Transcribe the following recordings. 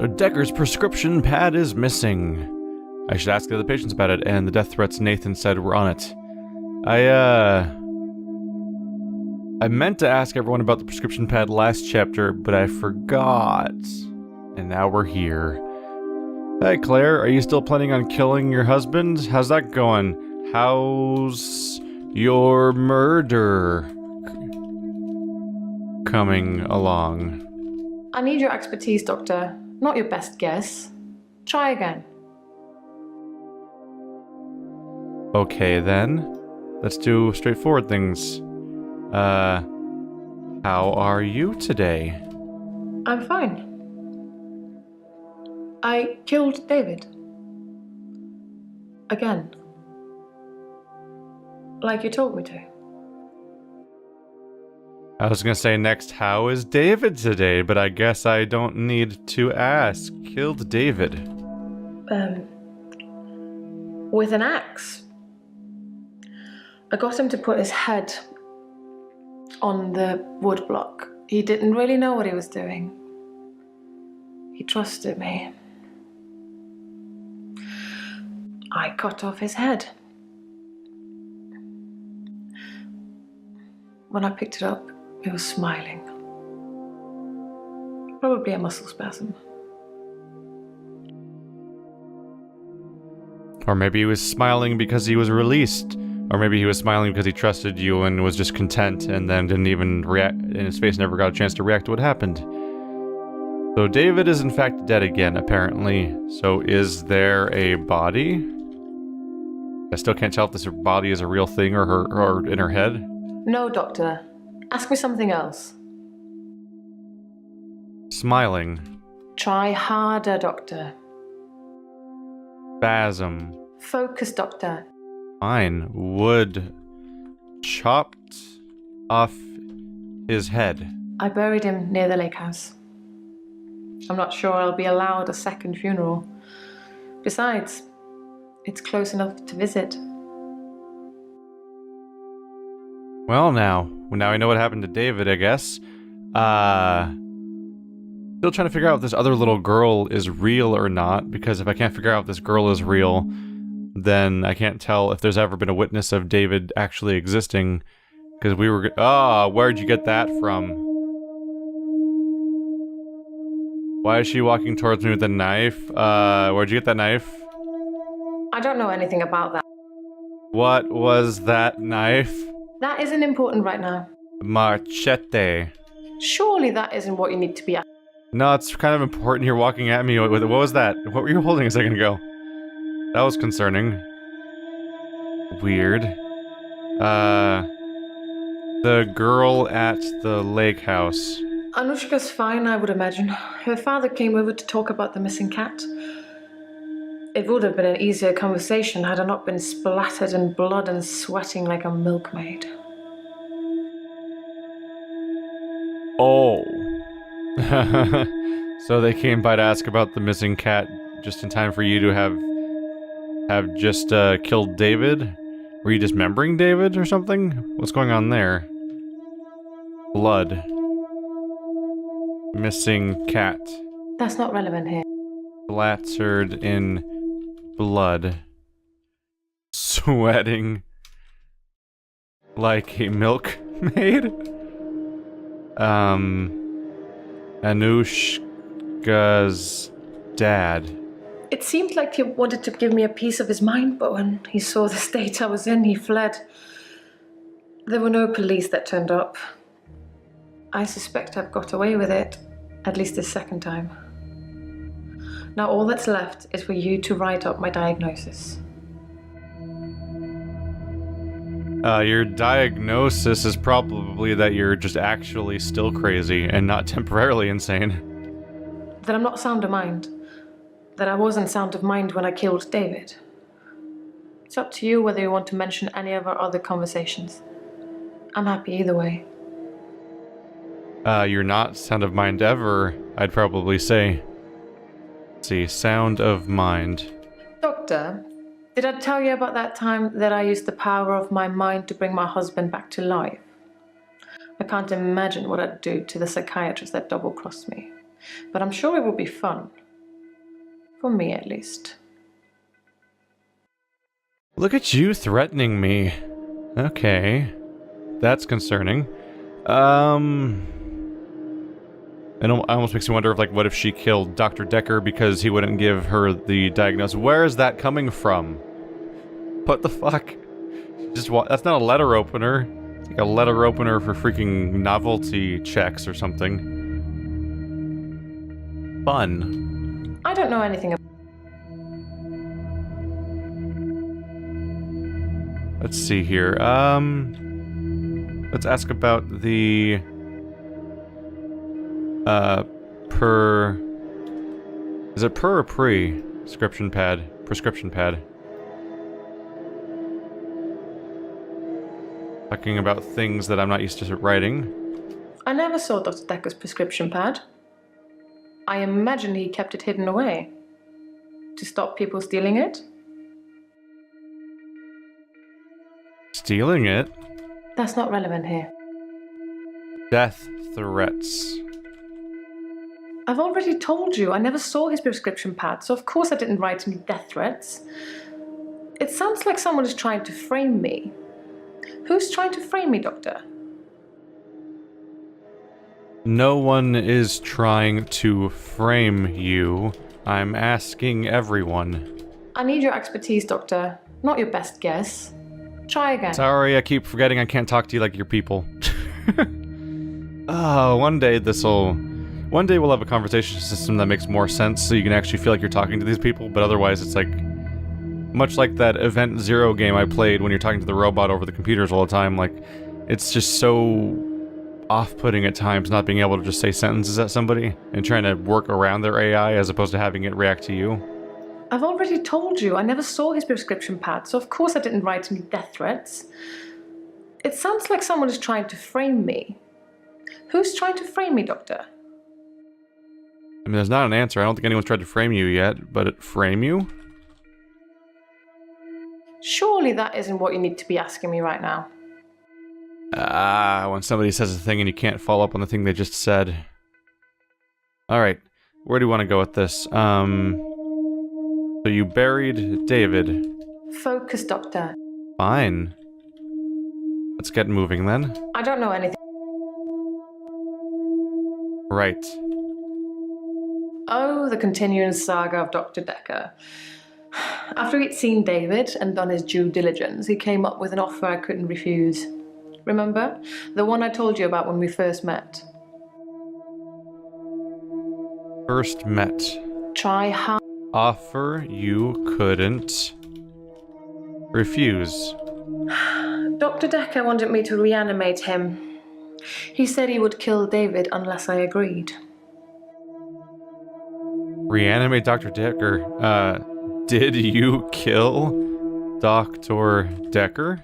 Dekker's prescription pad is missing. I should ask the other patients about it, and the death threats Nathan said were on it. I meant to ask everyone about the prescription pad last chapter, but I forgot. And now we're here. Hey Claire, are you still planning on killing your husband? How's that going? How's your murder coming along? I need your expertise, Doctor. Not your best guess. Try again. Okay then. Let's do straightforward things. How are you today? I'm fine. I killed David. Again. Like you told me to. I was gonna say next, how is David today? But I guess I don't need to ask. Killed David. With an axe. I got him to put his head on the wood block. He didn't really know what he was doing. He trusted me. I cut off his head. When I picked it up, he was smiling. Probably a muscle spasm. Or maybe he was smiling because he was released. Or maybe he was smiling because he trusted you and was just content and then didn't even react, and his face never got a chance to react to what happened. So David is in fact dead again, apparently. So is there a body? I still can't tell if this body is a real thing or in her head. No, Doctor. Ask me something else. Smiling. Try harder, Doctor. Spasm. Focus, Doctor. Fine. Wood chopped off his head. I buried him near the lake house. I'm not sure I'll be allowed a second funeral. Besides, it's close enough to visit. Well, now I know what happened to David, I guess. Still trying to figure out if this other little girl is real or not, because if I can't figure out if this girl is real, then I can't tell if there's ever been a witness of David actually existing, because we were... where'd you get that from? Why is she walking towards me with a knife? Where'd you get that knife? I don't know anything about that. What was that knife? That isn't important right now. Machete. Surely that isn't what you need to be at. No, it's kind of important. You're walking at me with... What was that? What were you holding a second ago? That was concerning. Weird. The girl at the lake house. Anushka's fine, I would imagine. Her father came over to talk about the missing cat. It would have been an easier conversation had I not been splattered in blood and sweating like a milkmaid. Oh. So they came by to ask about the missing cat just in time for you to have just killed David? Were you dismembering David or something? What's going on there? Blood. Missing cat. That's not relevant here. Splattered in blood. Sweating like a milkmaid? Anushka's dad. It seemed like he wanted to give me a piece of his mind, but when he saw the state I was in, he fled. There were no police that turned up. I suspect I've got away with it, at least this second time. Now all that's left is for you to write up my diagnosis. Your diagnosis is probably that you're just actually still crazy and not temporarily insane. That I'm not sound of mind. That I wasn't sound of mind when I killed David. It's up to you whether you want to mention any of our other conversations. I'm happy either way. You're not sound of mind ever, I'd probably say. Let's see, sound of mind. Doctor, did I tell you about that time that I used the power of my mind to bring my husband back to life? I can't imagine what I'd do to the psychiatrist that double-crossed me. But I'm sure it would be fun. For me, at least. Look at you threatening me. Okay. That's concerning. It almost makes me wonder if, like, what if she killed Dr. Dekker because he wouldn't give her the diagnosis? Where is that coming from? What the fuck? That's not a letter opener. It's like a letter opener for freaking novelty checks or something. Fun. I don't know anything about... Let's see here. Let's ask about the... Is it per or pre? Prescription pad. Talking about things that I'm not used to writing. I never saw Dr. Dekker's prescription pad. I imagine he kept it hidden away. To stop people stealing it? Stealing it? That's not relevant here. Death threats. I've already told you I never saw his prescription pad, so of course I didn't write any death threats. It sounds like someone is trying to frame me. Who's trying to frame me, Doctor? No one is trying to frame you. I'm asking everyone. I need your expertise, Doctor, not your best guess. Try again. Sorry, I keep forgetting I can't talk to you like your people. Oh, one day we'll have a conversation system that makes more sense so you can actually feel like you're talking to these people, but otherwise it's like... Much like that Event Zero game I played when you're talking to the robot over the computers all the time, like, it's just so off-putting at times not being able to just say sentences at somebody and trying to work around their AI as opposed to having it react to you. I've already told you I never saw his prescription pad, so of course I didn't write any death threats. It sounds like someone is trying to frame me. Who's trying to frame me, Doctor? I mean, there's not an answer. I don't think anyone's tried to frame you yet, but frame you? Surely that isn't what you need to be asking me right now. When somebody says a thing and you can't follow up on the thing they just said. Alright, where do you want to go with this? So you buried David. Focus, Doctor. Fine. Let's get moving then. I don't know anything. Right. Oh, the continuing saga of Dr. Dekker. After he'd seen David and done his due diligence, he came up with an offer I couldn't refuse. Remember? The one I told you about when we first met. First met. Try hard. Offer you couldn't refuse. Dr. Dekker wanted me to reanimate him. He said he would kill David unless I agreed. Reanimate Dr. Dekker? Did you kill Dr. Dekker?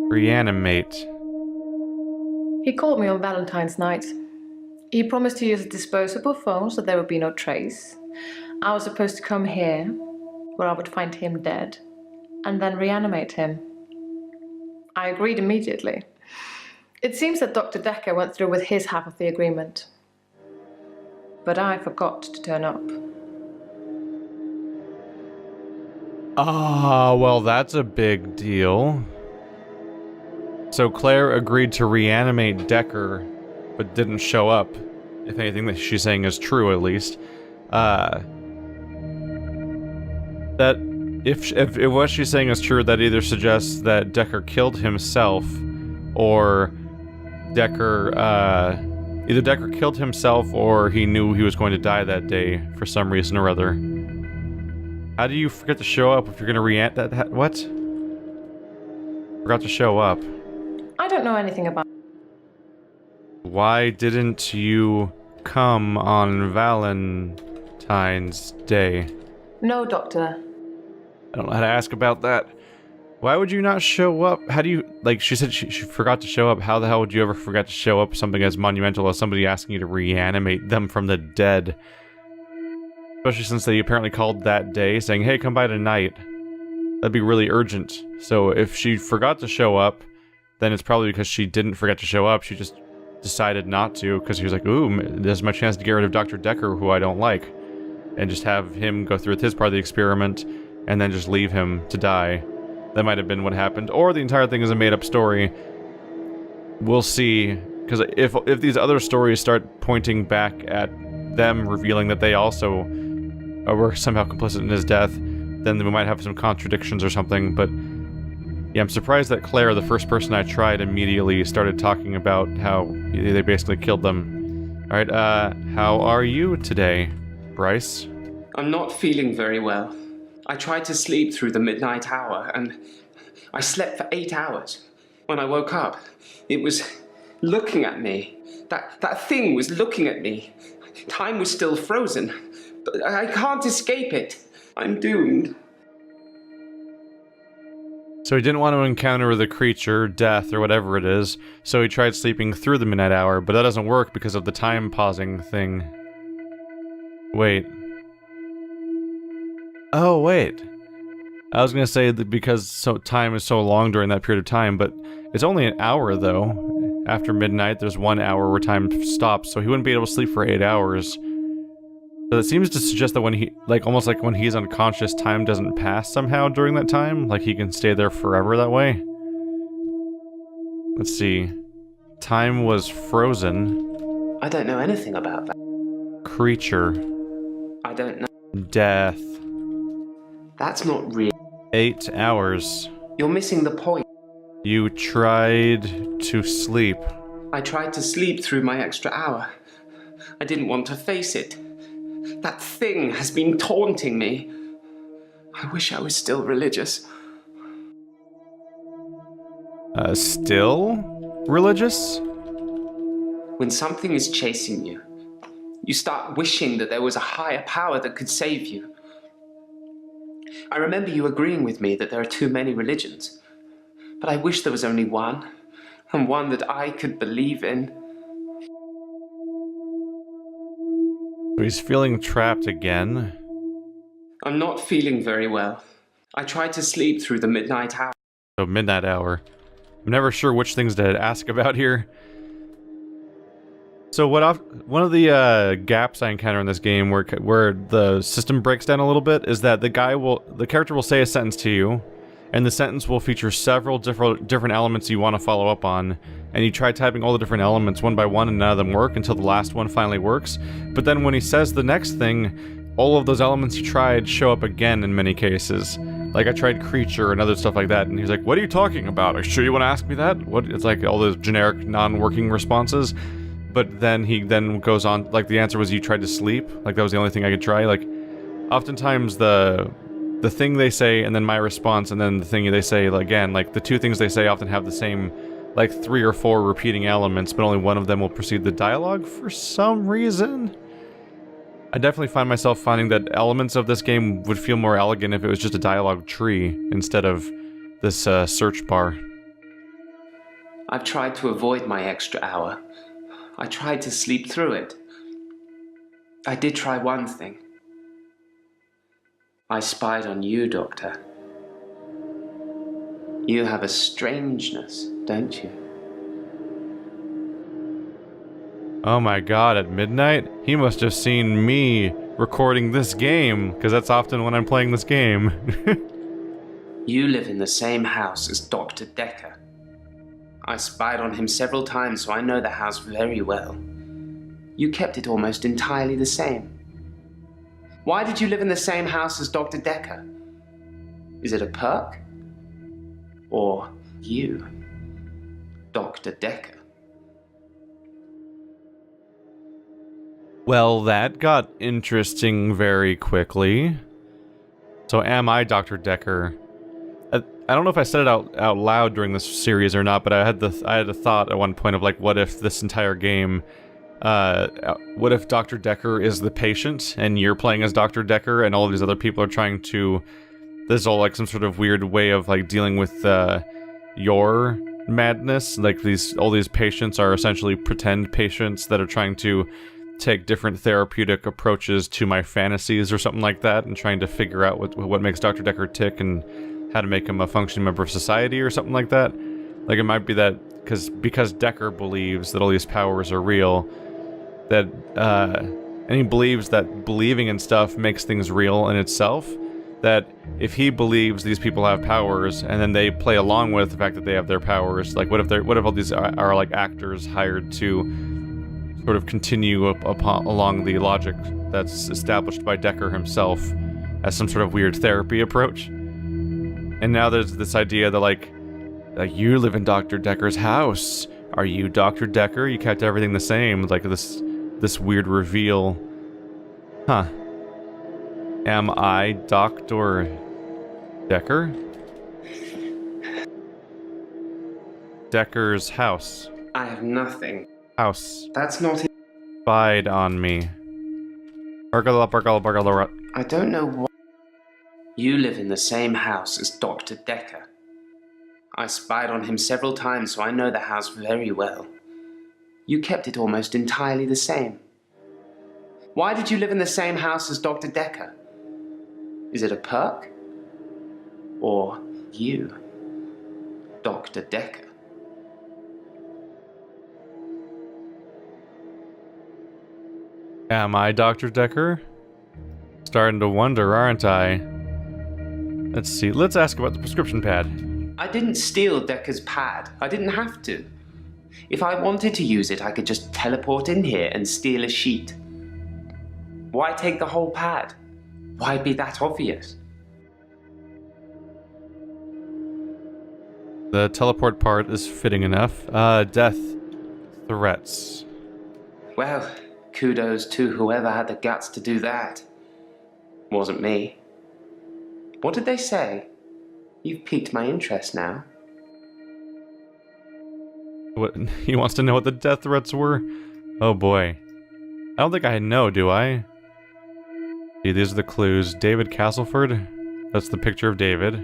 Reanimate. He called me on Valentine's night. He promised to use a disposable phone so there would be no trace. I was supposed to come here, where I would find him dead, and then reanimate him. I agreed immediately. It seems that Dr. Dekker went through with his half of the agreement. But I forgot to turn up. Ah, well, that's a big deal. So Claire agreed to reanimate Dekker, but didn't show up. If anything that she's saying is true, at least. That if what she's saying is true, that either suggests that Dekker killed himself, or Dekker, either Dekker killed himself, or he knew he was going to die that day for some reason or other. How do you forget to show up if you're gonna what? Forgot to show up. I don't know anything about... Why didn't you come on Valentine's Day? No, Doctor. I don't know how to ask about that. Why would you not show up? How do you... Like, she said she forgot to show up. How the hell would you ever forget to show up something as monumental as somebody asking you to reanimate them from the dead? Especially since they apparently called that day saying, hey, come by tonight. That'd be really urgent. So if she forgot to show up, then it's probably because she didn't forget to show up. She just decided not to because she was like, ooh, this is my chance to get rid of Dr. Dekker, who I don't like. and just have him go through with his part of the experiment, and then just leave him to die. That might have been what happened, or the entire thing is a made-up story. We'll see, because if these other stories start pointing back at them revealing that they also were somehow complicit in his death, then we might have some contradictions or something, but yeah, I'm surprised that Claire, the first person I tried, immediately started talking about how they basically killed them. Alright, how are you today, Bryce? I'm not feeling very well. I tried to sleep through the midnight hour, and I slept for 8 hours. When I woke up, it was looking at me. That thing was looking at me. Time was still frozen. But I can't escape it. I'm doomed. So he didn't want to encounter the creature, death, or whatever it is, so he tried sleeping through the midnight hour, but that doesn't work because of the time pausing thing. Wait. Oh, wait. I was gonna say that because time is so long during that period of time, but it's only an hour, though. After midnight, there's 1 hour where time stops, so he wouldn't be able to sleep for 8 hours. So it seems to suggest that when he, almost like when he's unconscious, time doesn't pass somehow during that time. Like he can stay there forever that way. Let's see. Time was frozen. I don't know anything about that. Creature. I don't know. Death. That's not real. 8 hours. You're missing the point. You tried to sleep. I tried to sleep through my extra hour. I didn't want to face it. That thing has been taunting me. I wish I was still religious. Still religious? When something is chasing you, you start wishing that there was a higher power that could save you. I remember you agreeing with me that there are too many religions, but I wish there was only one, and one that I could believe in. He's feeling trapped again. I'm not feeling very well. I tried to sleep through the midnight hour. So midnight hour. I'm never sure which things to ask about here. So one of the gaps I encounter in this game where the system breaks down a little bit is that the character will say a sentence to you, and the sentence will feature several different elements you want to follow up on, and you try typing all the different elements one by one and none of them work until the last one finally works. But then when he says the next thing, all of those elements you tried show up again in many cases. Like I tried creature and other stuff like that, and he's like, "What are you talking about? Are you sure you want to ask me that?" It's like all those generic non-working responses. But then he goes on, like the answer was you tried to sleep, like that was the only thing I could try. Like oftentimes the thing they say and then my response and then the thing they say again, like the two things they say often have the same like 3 or 4 repeating elements, but only one of them will precede the dialogue for some reason. I definitely find myself finding that elements of this game would feel more elegant if it was just a dialogue tree instead of this search bar. I've tried to avoid my extra hour. I tried to sleep through it. I did try one thing. I spied on you, Doctor. You have a strangeness, don't you? Oh my god, at midnight? He must have seen me recording this game, because that's often when I'm playing this game. You live in the same house as Doctor Dekker. I spied on him several times, so I know the house very well. You kept it almost entirely the same. Why did you live in the same house as Doctor Dekker? Is it a perk? Or you, Doctor Dekker? Well, that got interesting very quickly. So am I Dr. Dekker? I don't know if I said it out loud during this series or not, but I had a thought at one point of like, what if this entire game, what if Dr. Dekker is the patient and you're playing as Dr. Dekker and all of these other people are trying to, this is all like some sort of weird way of like dealing with your madness. Like all these patients are essentially pretend patients that are trying to take different therapeutic approaches to my fantasies or something like that and trying to figure out what makes Dr. Dekker tick and how to make him a functioning member of society or something like that. Like it might be that because Dekker believes that all these powers are real, that And he believes that believing in stuff makes things real in itself. That if he believes these people have powers, and then they play along with the fact that they have their powers, like what if all these are like actors hired to sort of continue along the logic that's established by Dekker himself as some sort of weird therapy approach. And now there's this idea that like you live in Dr. Dekker's house. Are you Dr. Dekker? You kept everything the same. Like this weird reveal. Huh. Am I Dr. Dekker? Dekker's house. I have nothing. House. That's not it. Spied on me. I don't know what... You live in the same house as Dr. Dekker. I spied on him several times, so I know the house very well. You kept it almost entirely the same. Why did you live in the same house as Dr. Dekker? Is it a perk? Or you, Dr. Dekker? Am I Dr. Dekker? Starting to wonder, aren't I? Let's see. Let's ask about the prescription pad. I didn't steal Dekker's pad. I didn't have to. If I wanted to use it, I could just teleport in here and steal a sheet. Why take the whole pad? Why be that obvious? The teleport part is fitting enough. Death threats. Well, kudos to whoever had the guts to do that. Wasn't me. What did they say? You've piqued my interest now. What? He wants to know what the death threats were? Oh boy. I don't think I know, do I? See, these are the clues. David Castleford. That's the picture of David.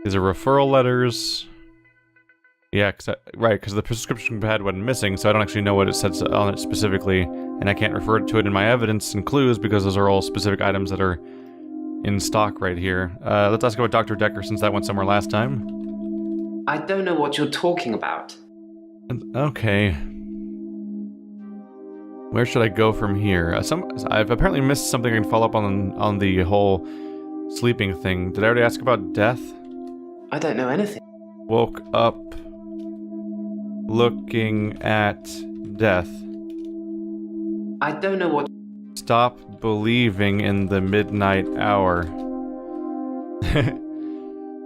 These are referral letters. Yeah, because the prescription pad went missing, so I don't actually know what it says on it specifically, and I can't refer to it in my evidence and clues because those are all specific items that are in stock right here. Let's ask about Dr. Dekker since that went somewhere last time. I don't know what you're talking about. Okay. Where should I go from here? I've apparently missed something I can follow up on the whole sleeping thing. Did I already ask about death? I don't know anything. Woke up looking at death. I don't know what... Stop believing in the midnight hour.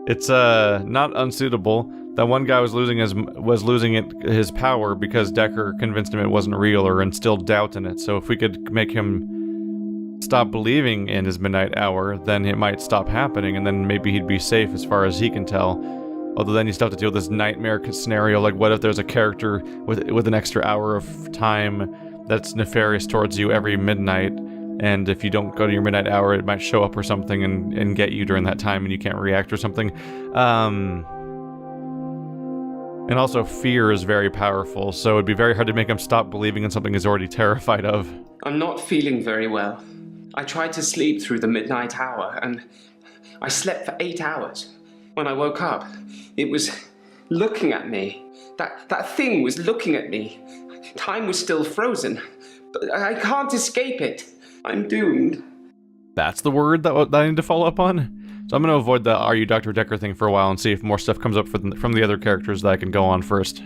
It's not unsuitable. That one guy was losing his power because Dekker convinced him it wasn't real or instilled doubt in it. So if we could make him stop believing in his midnight hour, then it might stop happening, and then maybe he'd be safe as far as he can tell. Although then you still have to deal with this nightmare scenario, like what if there's a character with an extra hour of time that's nefarious towards you every midnight, and if you don't go to your midnight hour, it might show up or something and get you during that time and you can't react or something. And also fear is very powerful, so it'd be very hard to make him stop believing in something he's already terrified of. I'm not feeling very well. I tried to sleep through the midnight hour, and I slept for 8 hours. When I woke up, it was looking at me. That thing was looking at me. Time was still frozen. But I can't escape it. I'm doomed. That's the word that I need to follow up on? So I'm going to avoid the Are You Dr. Dekker thing for a while and see if more stuff comes up from the other characters that I can go on first.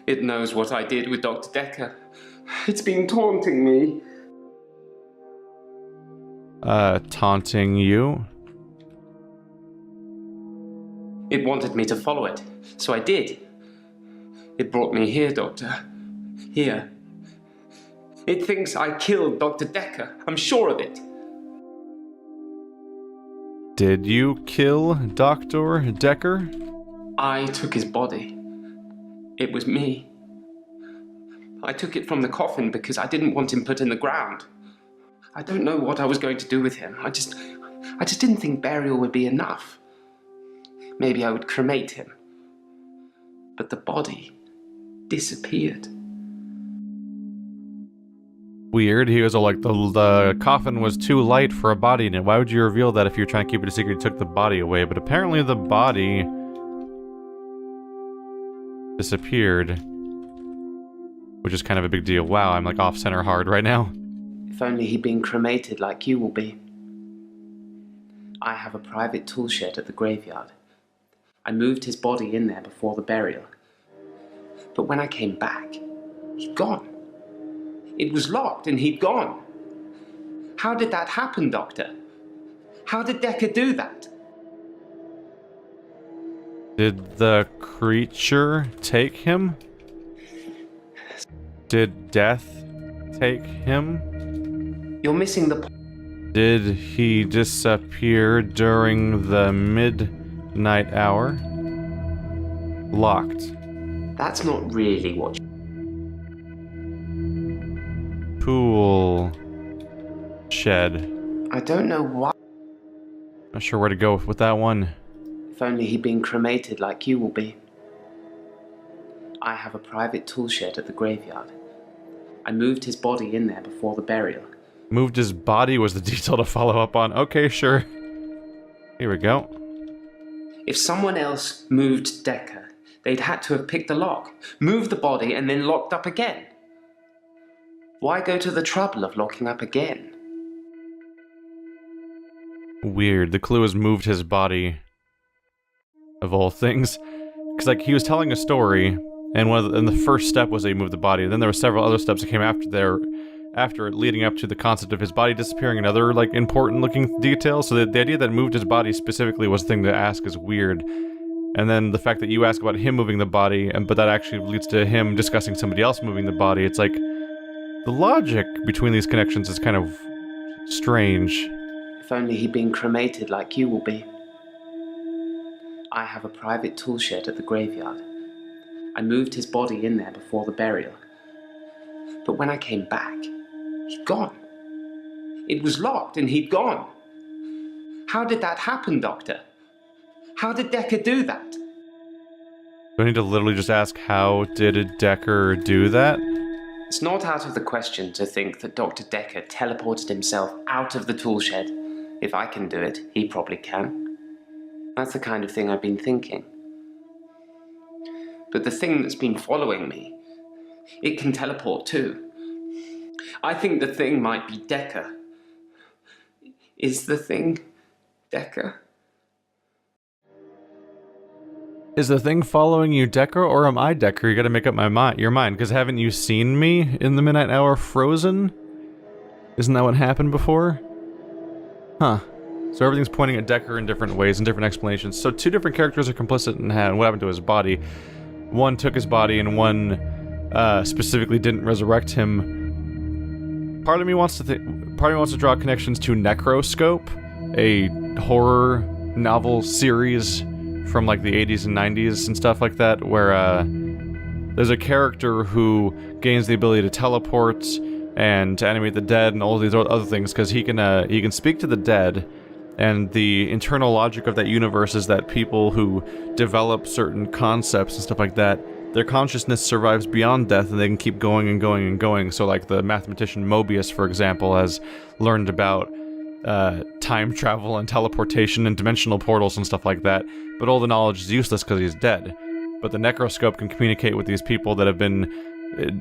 It knows what I did with Dr. Dekker. It's been taunting me. Taunting you? It wanted me to follow it, so I did. It brought me here, Doctor. Here. It thinks I killed Dr. Dekker. I'm sure of it. Did you kill Dr. Dekker? I took his body. It was me. I took it from the coffin because I didn't want him put in the ground. I don't know what I was going to do with him. I just didn't think burial would be enough. Maybe I would cremate him. But the body disappeared. Weird. He was all like, the coffin was too light for a body in it. Why would you reveal that if you're trying to keep it a secret? You took the body away, but apparently the body disappeared. which is kind of a big deal. Wow, I'm like off-center hard right now. If only he'd been cremated like you will be. I have a private tool shed at the graveyard. I moved his body in there before the burial. But when I came back, he'd gone. It was locked and he'd gone. How did that happen, Doctor? How did Dekker do that? Did the creature take him? Did death take him? You're missing the point. Did he disappear during the midnight hour? Locked. That's not really what you... Pool. Shed. I don't know why. Not sure where to go with that one. If only he'd been cremated like you will be. I have a private tool shed at the graveyard. I moved his body in there before the burial. Moved his body was the detail to follow up on. Okay, sure. Here we go. If someone else moved Dekker, they'd had to have picked the lock, moved the body, and then locked up again. Why go to the trouble of locking up again? Weird. The clue is moved his body. Of all things. Because, like, he was telling a story, and the first step was that he moved the body, and then there were several other steps that came after it, leading up to the concept of his body disappearing and other, like, important-looking details. So the idea that moved his body specifically was the thing to ask is weird. And then the fact that you ask about him moving the body, but that actually leads to him discussing somebody else moving the body, it's like, the logic between these connections is kind of strange. If only he'd been cremated like you will be. I have a private tool shed at the graveyard. I moved his body in there before the burial. But when I came back, he'd gone. It was locked and he'd gone. How did that happen, Doctor? How did Dekker do that? Do I need to literally just ask, how did Dekker do that? It's not out of the question to think that Dr. Dekker teleported himself out of the tool shed. If I can do it, he probably can. That's the kind of thing I've been thinking. But the thing that's been following me, it can teleport too. I think the thing might be Dekker. Is the thing Dekker? Is the thing following you Dekker, or am I Dekker? You gotta make up your mind, because haven't you seen me in the midnight hour frozen? Isn't that what happened before? Huh. So everything's pointing at Dekker in different ways and different explanations. So two different characters are complicit in what happened to his body. One took his body and one specifically didn't resurrect him. Part of me wants to draw connections to Necroscope, a horror novel series from like the 80s and 90s and stuff like that, where there's a character who gains the ability to teleport and to animate the dead and all these other things, because he can speak to the dead. And the internal logic of that universe is that people who develop certain concepts and stuff like that, their consciousness survives beyond death and they can keep going and going and going. So like the mathematician Mobius, for example, has learned about time travel and teleportation and dimensional portals and stuff like that, but all the knowledge is useless because he's dead. But the Necroscope can communicate with these people that have been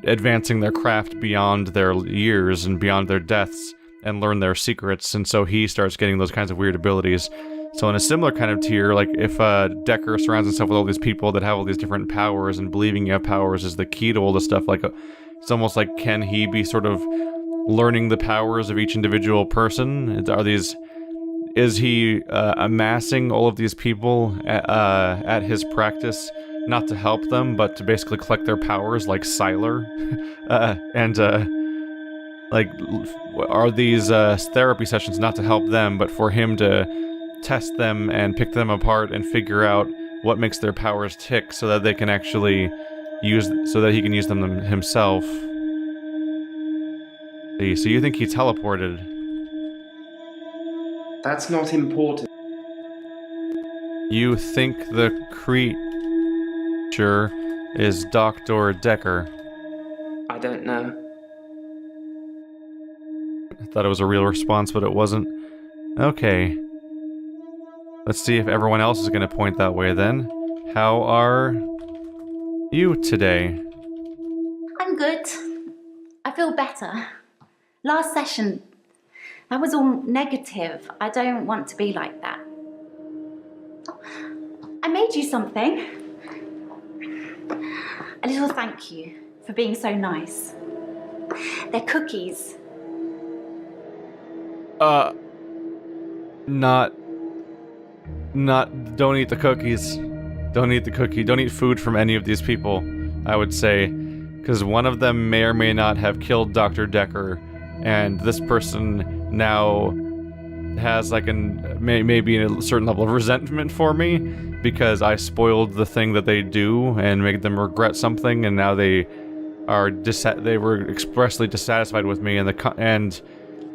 advancing their craft beyond their years and beyond their deaths, and learn their secrets, and so he starts getting those kinds of weird abilities. So in a similar kind of tier, like if Dekker surrounds himself with all these people that have all these different powers, and believing you have powers is the key to all this stuff, like it's almost like, can he be sort of learning the powers of each individual person? Is he amassing all of these people at his practice, not to help them, but to basically collect their powers like Sylar? Like, are these therapy sessions not to help them, but for him to test them and pick them apart and figure out what makes their powers tick, so that they can actually so that he can use them himself? So you think he teleported? That's not important. You think the creature is Doctor Dekker? I don't know. I thought it was a real response, but it wasn't. Okay. Let's see if everyone else is going to point that way then. How are you today? I'm good. I feel better. Last session, that was all negative. I don't want to be like that. I made you something. A little thank you for being so nice. They're cookies. Don't eat the cookies. Don't eat the cookie. Don't eat food from any of these people, I would say. Because one of them may or may not have killed Dr. Dekker, and this person now has like maybe a certain level of resentment for me because I spoiled the thing that they do and made them regret something, and now they were expressly dissatisfied with me, and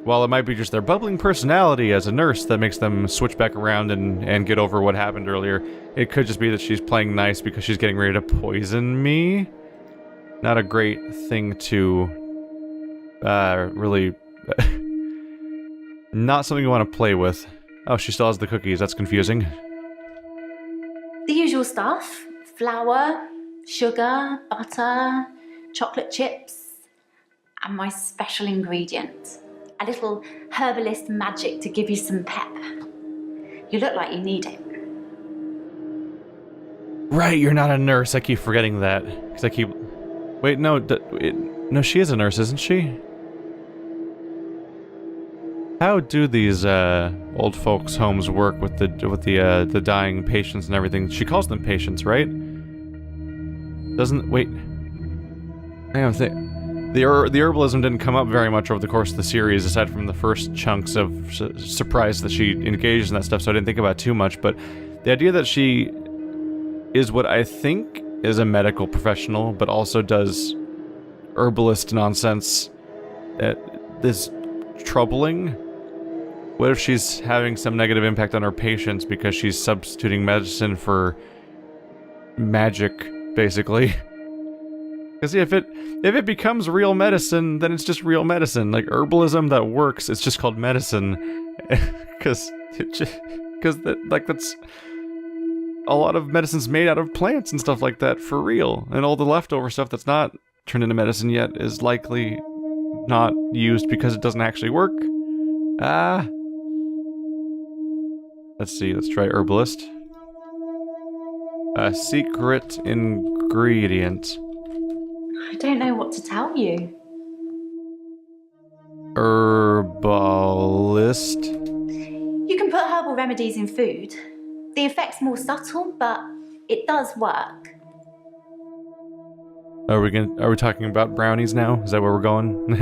while it might be just their bubbling personality as a nurse that makes them switch back around and get over what happened earlier, it could just be that she's playing nice because she's getting ready to poison me. Not a great thing to really not something you want to play with. Oh, she still has the cookies. That's confusing. The usual stuff. Flour, sugar, butter, chocolate chips, and my special ingredient. A little herbalist magic to give you some pep. You look like you need it. Right, you're not a nurse. I keep forgetting that. Because I keep... Wait, no, no, she is a nurse, isn't she? How do these old folks' homes work with the dying patients and everything? She calls them patients, right? Doesn't... Wait... I don't think... The herbalism didn't come up very much over the course of the series, aside from the first chunks of surprise that she engaged in that stuff, so I didn't think about it too much, but the idea that she is what I think is a medical professional, but also does herbalist nonsense, is troubling. What if she's having some negative impact on her patients because she's substituting medicine for magic, basically? Because if it becomes real medicine, then it's just real medicine. Like, herbalism that works, it's just called medicine. Because that's... A lot of medicine's made out of plants and stuff like that, for real. And all the leftover stuff that's not turned into medicine yet is likely not used because it doesn't actually work. Let's see, let's try herbalist. A secret ingredient. I don't know what to tell you. Herbalist. You can put herbal remedies in food. The effect's more subtle, but it does work. Are we talking about brownies now? Is that where we're going?